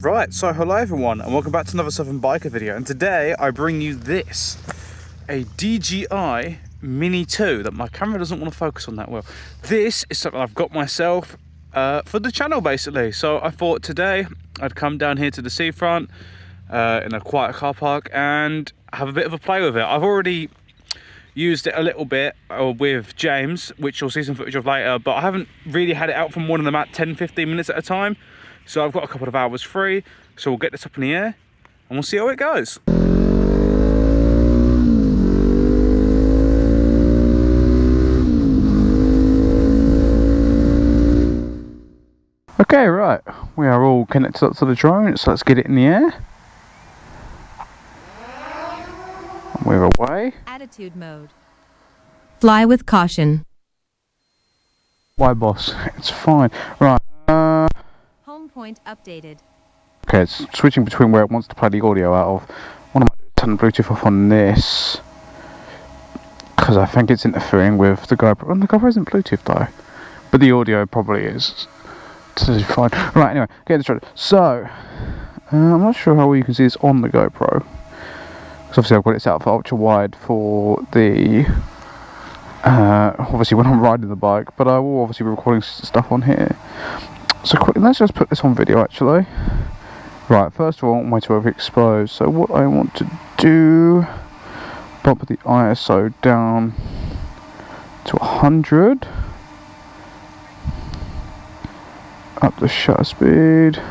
Right, so hello everyone and welcome back to another Southern Biker video, and today I bring you this, a DJI Mini 2 that my camera doesn't want to focus on that well. This is something I've got myself for the channel basically, so I thought today I'd come down here to the seafront in a quiet car park and have a bit of a play with it. I've already used it a little bit with James, which you'll see some footage of later, but I haven't really had it out for more than about 10-15 minutes at a time. So I've got a couple of hours free, so we'll get this up in the air and we'll see how it goes. Okay, right, we are all connected up to the drone, so let's get it in the air. And we're away. Attitude mode. Fly with caution. Why, boss? It's fine. Right. Home point updated. Okay, it's switching between where it wants to play the audio out of. What am I doing? Turn the Bluetooth off on this, because I think it's interfering with the GoPro. And the GoPro isn't Bluetooth though, but the audio probably is. So it's fine. Right, anyway, get this right. So, I'm not sure how well you can see this on the GoPro, because obviously I've got it set up for ultra wide for the obviously when I'm riding the bike, but I will obviously be recording stuff on here. So quickly, let's just put this on video actually. Right, first of all, I want my to overexpose. So what I want to do, bump the ISO down to 100. Up the shutter speed.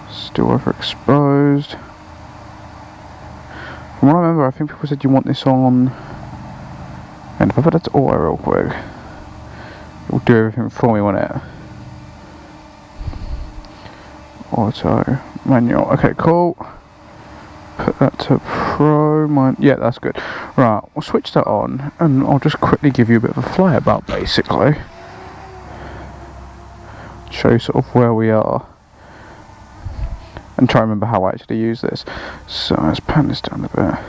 Still overexposed. From what I remember, I think people said you want this on. And if I put that to auto real quick, it will do everything for me, won't it? Auto, manual, okay, cool. Put that to pro, yeah, that's good. Right, we'll switch that on and I'll just quickly give you a bit of a fly about basically. Show you sort of where we are and try and remember how I actually use this. So let's pan this down a bit.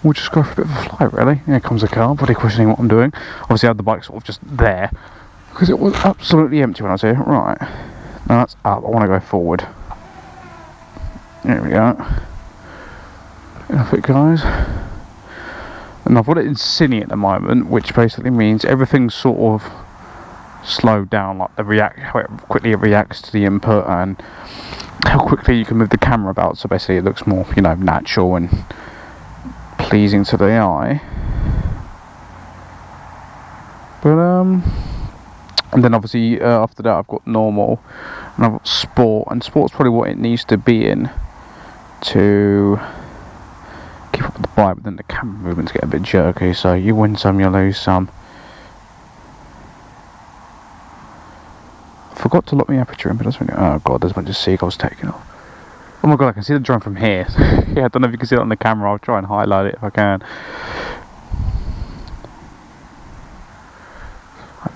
We'll just go for a bit of a fly really. Here comes the car, probably questioning what I'm doing. Obviously I had the bike sort of just there because it was absolutely empty when I was here. Right. Now that's up, I want to go forward. There we go. Enough it guys. And I've got it in cine at the moment, which basically means everything's sort of slowed down, like how quickly it reacts to the input and how quickly you can move the camera about, so basically it looks more, you know, natural and pleasing to the eye. But and then obviously after that I've got normal and I've got sport, and sport's probably what it needs to be in to keep up with the bike, but then the camera movements get a bit jerky, so you win some, you lose some. I forgot to lock my aperture in, but that's when oh god, there's a bunch of seagulls taking off. Oh my god, I can see the drone from here. Yeah, I don't know if you can see it on the camera, I'll try and highlight it if I can.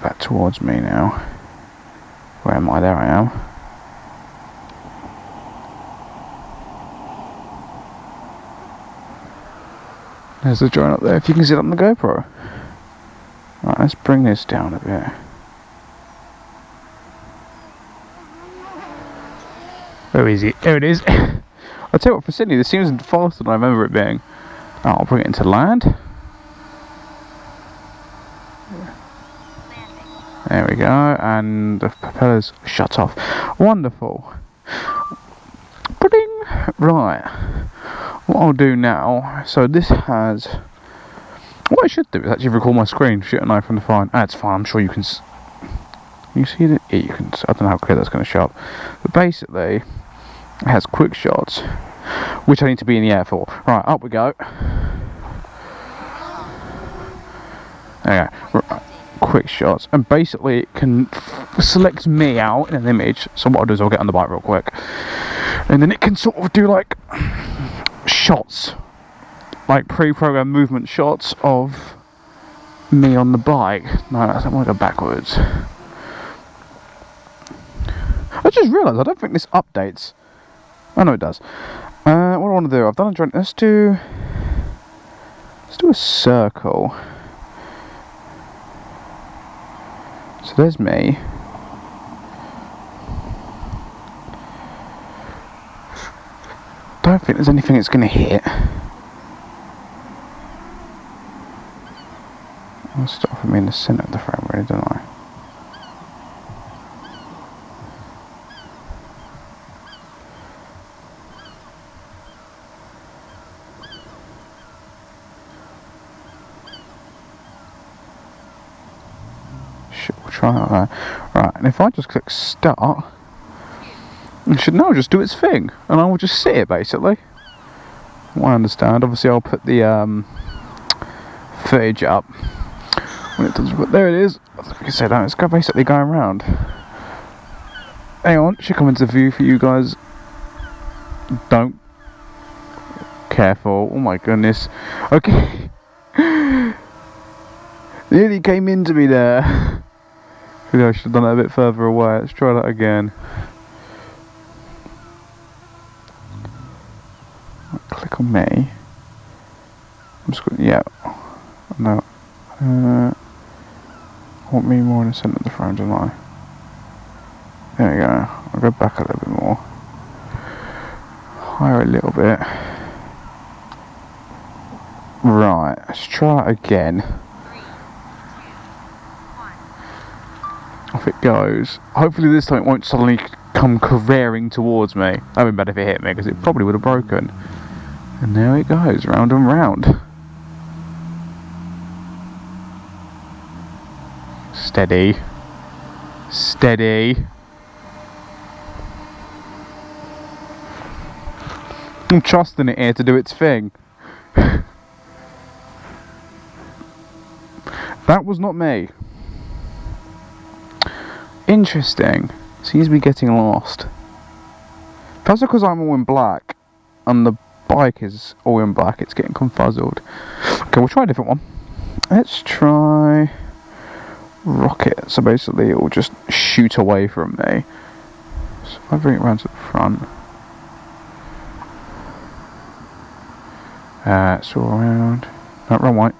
Back towards me now. Where am I? There I am. There's the drone up there, if you can see it on the GoPro. Right, let's bring this down a bit. Where is it? There it is. I'll tell you what, for Sydney, this seems faster than I remember it being. Oh, I'll bring it into land. There we go, and the propeller's shut off. Wonderful. Pudding. Right. What I'll do now, so this has... What I should do is actually record my screen, shouldn't I, from the phone? Ah, it's fine, I'm sure you can... You see it? Yeah, you can... I don't know how clear that's going to show up. But basically, it has quick shots, which I need to be in the air for. Right, up we go. There we go. Right. Quick shots, and basically it can select me out in an image. So what I'll do is I'll get on the bike real quick, and then it can sort of do like shots, like pre-programmed movement shots of me on the bike. No, I want to go backwards. I just realised I don't think this updates. Oh no, it does. What do I want to do? I've done a drone. Let's do a circle. So there's me. don't think there's anything it's going to hit. I'll start from me in the centre of the frame, really, don't I? We'll try like that. Right, and if I just click start, it should now just do its thing, and I will just sit it basically. Well, I understand. Obviously, I'll put the footage up when it does. But there it is. Like I said, it's basically going around. Hang on, should come into view for you guys. Don't. Careful. Oh my goodness. Okay. Nearly came into me there. Maybe I should have done it a bit further away. Let's try that again. Click on me. I'm just going. Yeah. No. I want me more in the centre of the frame, don't I? There we go. I'll go back a little bit more. Higher a little bit. Right. Let's try that again. Off it goes. Hopefully this time it won't suddenly come careering towards me. That would be better if it hit me, because it probably would have broken. And there it goes, round and round. Steady. Steady. I'm trusting it here to do its thing. That was not me. Interesting. Seems to be getting lost. That's because I'm all in black and the bike is all in black. It's getting confuzzled. Okay, we'll try a different one. Let's try rocket. So basically it will just shoot away from me. So if I bring it around to the front. It's all around. No, wrong way.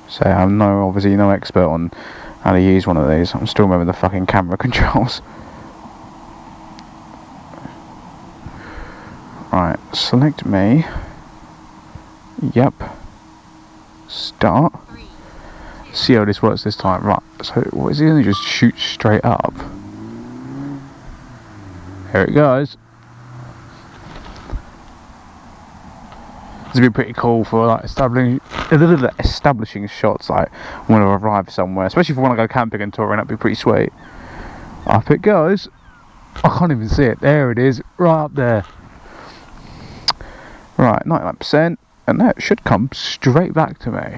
So I'm obviously no expert on how to use one of these. I'm still remembering the fucking camera controls. Right, select me. Yep. Start. See how this works this time. Right, so what is he going to just shoot straight up? Here it goes. This would be pretty cool for like establishing shots, like when I arrive somewhere, especially if I want to go camping and touring. That'd be pretty sweet. Up it goes. I can't even see it. There it is, right up there. Right, 99%, and that should come straight back to me.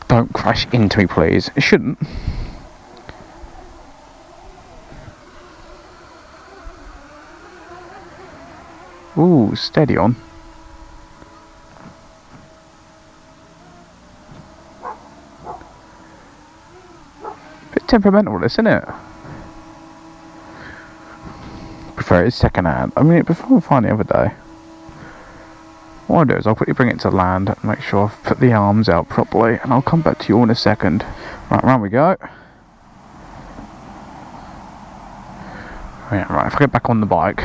Don't crash into me, please. It shouldn't. Ooh, steady on. Bit temperamental, this, isn't it? Prefer it second hand. I mean, before I find the other day. What I'll do is I'll quickly bring it to land and make sure I've put the arms out properly, and I'll come back to you all in a second. Right, round we go. Yeah, right, if I get back on the bike.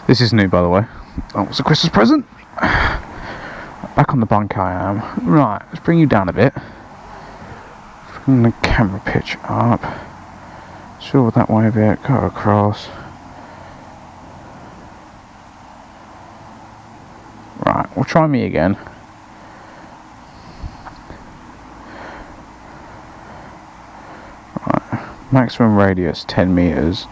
This is new, by the way. Oh, it's a Christmas present. Back on the bike I am. Right, let's bring you down a bit. Bring the camera pitch up. Sure, that way a bit. Go across. Right, we'll try me again. Right, maximum radius 10 meters.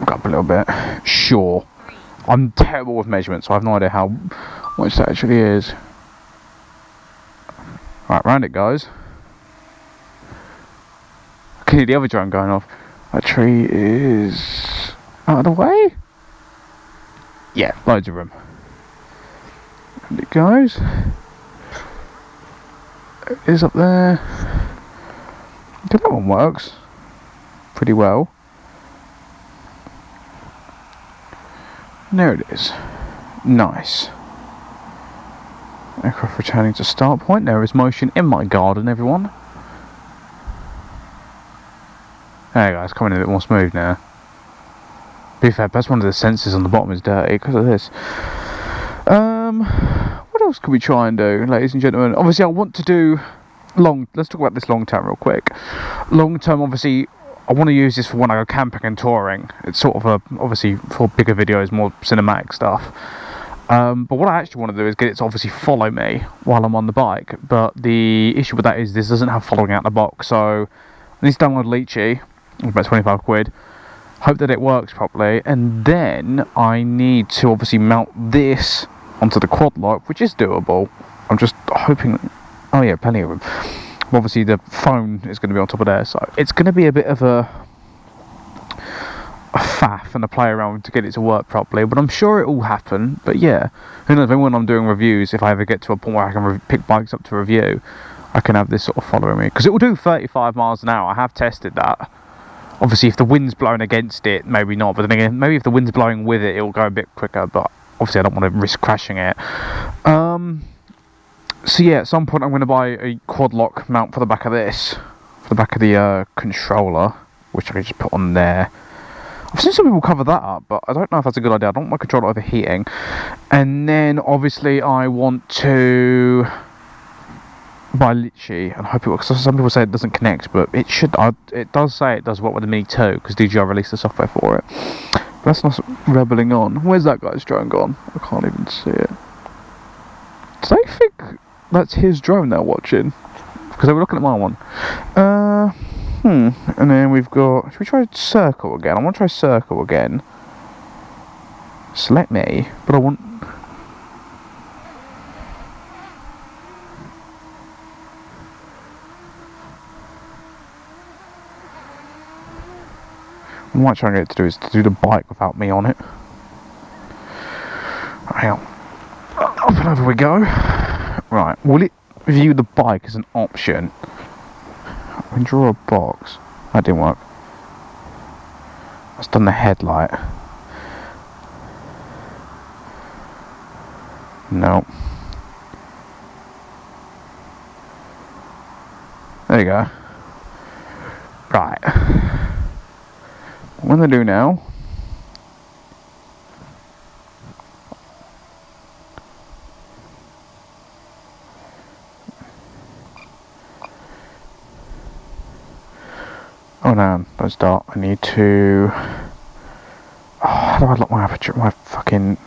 Up a little bit. Sure. I'm terrible with measurements, so I have no idea how much that actually is. Right, round it goes. I can hear the other drone going off. That tree is out of the way? Yeah, loads of room. And it goes. It is up there. Okay, that one works pretty well. And there it is. Nice. Aircraft returning to start point. There is motion in my garden, everyone. There you go, it's coming a bit more smooth now. To be fair, that's one of the sensors on the bottom is dirty because of this. What else can we try and do, ladies and gentlemen? Obviously, I want to do let's talk about this long term real quick. Long term, obviously, I want to use this for when I go camping and touring. It's sort of obviously for bigger videos, more cinematic stuff. But what I actually want to do is get it to obviously follow me while I'm on the bike. But the issue with that is this doesn't have following out the box. So I need to download Leechy, about 25 quid. Hope that it works properly. And then I need to obviously mount this onto the quad lock, which is doable. I'm just hoping. Oh yeah, plenty of them. Obviously the phone is going to be on top of there, so it's going to be a bit of a faff and a play around to get it to work properly, but I'm sure it will happen. But yeah, who knows, maybe when I'm doing reviews, if I ever get to a point where I can pick bikes up to review, I can have this sort of following me, because it will do 35 miles an hour. I have tested that. Obviously if the wind's blowing against it, maybe not, but then again, maybe if the wind's blowing with it, it will go a bit quicker, but obviously I don't want to risk crashing it. So yeah, at some point I'm going to buy a quad lock mount for the back of this, for the back of the controller, which I can just put on there. I've seen some people cover that up, but I don't know if that's a good idea. I don't want my controller overheating. And then obviously I want to buy Litchi and hope it works. Some people say it doesn't connect, but it should. It does say it does work with the Mini 2 because DJI released the software for it. But that's not rebelling on. Where's that guy's drone gone? I can't even see it. Do they think that's his drone they're watching? Because they were looking at my one. And then we've got... Should we try circle again? I want to try circle again. Select me, but I want... What I might try and get it to do is to do the bike without me on it. Hang on. Up and over we go. Right, will it view the bike as an option? I can draw a box. That didn't work. That's done the headlight. No. There you go. Right. What I'm going to do now... Oh no, don't start. I need to... Oh, how do I lock my aperture? My fucking...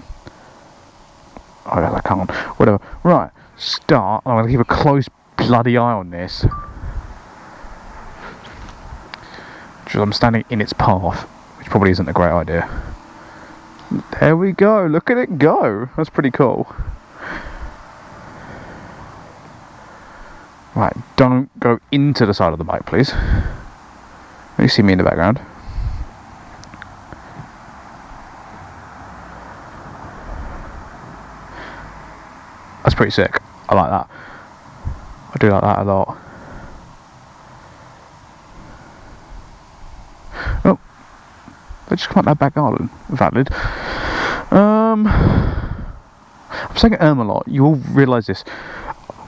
Oh, I can't. Whatever. Right, start. I'm going to keep a close bloody eye on this. Because I'm standing in its path, which probably isn't a great idea. There we go. Look at it go. That's pretty cool. Right, don't go into the side of the bike, please. You see me in the background. That's pretty sick. I like that. I do like that a lot. Oh, they just come out that back garden. Valid. I'm saying a lot. You all realise this.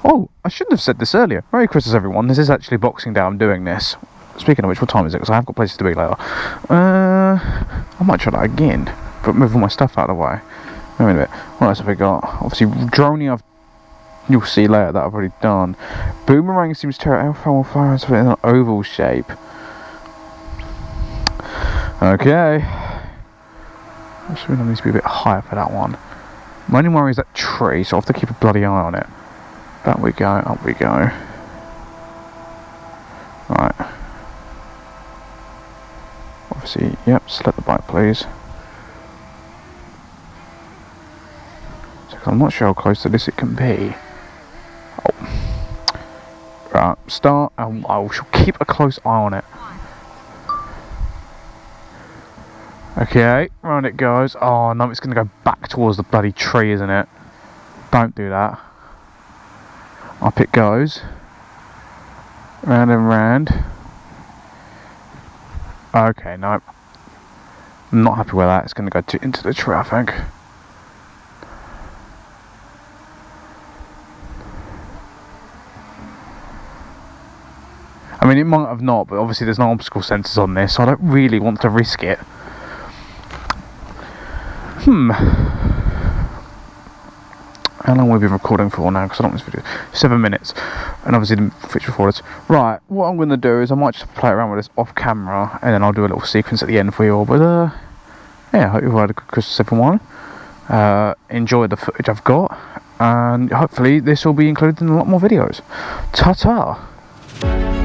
Oh, I shouldn't have said this earlier. Merry Christmas, everyone. This is actually Boxing Day. I'm doing this. Speaking of which, what time is it? Because I have got places to be later. I might try that again, but move all my stuff out of the way. Wait a minute. What else have we got? Obviously, droning. You'll see later that I've already done. Boomerang seems to fire in an oval shape. Okay. Actually, I need to be a bit higher for that one. My only worry is that tree, so I have to keep a bloody eye on it. Up we go. Up we go. Right. Obviously, yep, select the bike please. So I'm not sure how close to this it can be. Oh. Right, start, and I shall keep a close eye on it. Okay, round it goes. Oh no, it's going to go back towards the bloody tree, isn't it? Don't do that. Up it goes. Round and round. Okay, no. I'm not happy with that. It's going to go into the tree, I think. I mean, it might have not, but obviously there's no obstacle sensors on this, so I don't really want to risk it. How long have we been recording for now? Because I don't want this video. 7 minutes. And obviously the feature recorders. Right, what I'm going to do is I might just play around with this off camera, and then I'll do a little sequence at the end for you all. But yeah, I hope you've had a good Christmas everyone. Enjoy the footage I've got, and hopefully this will be included in a lot more videos. Ta-ta!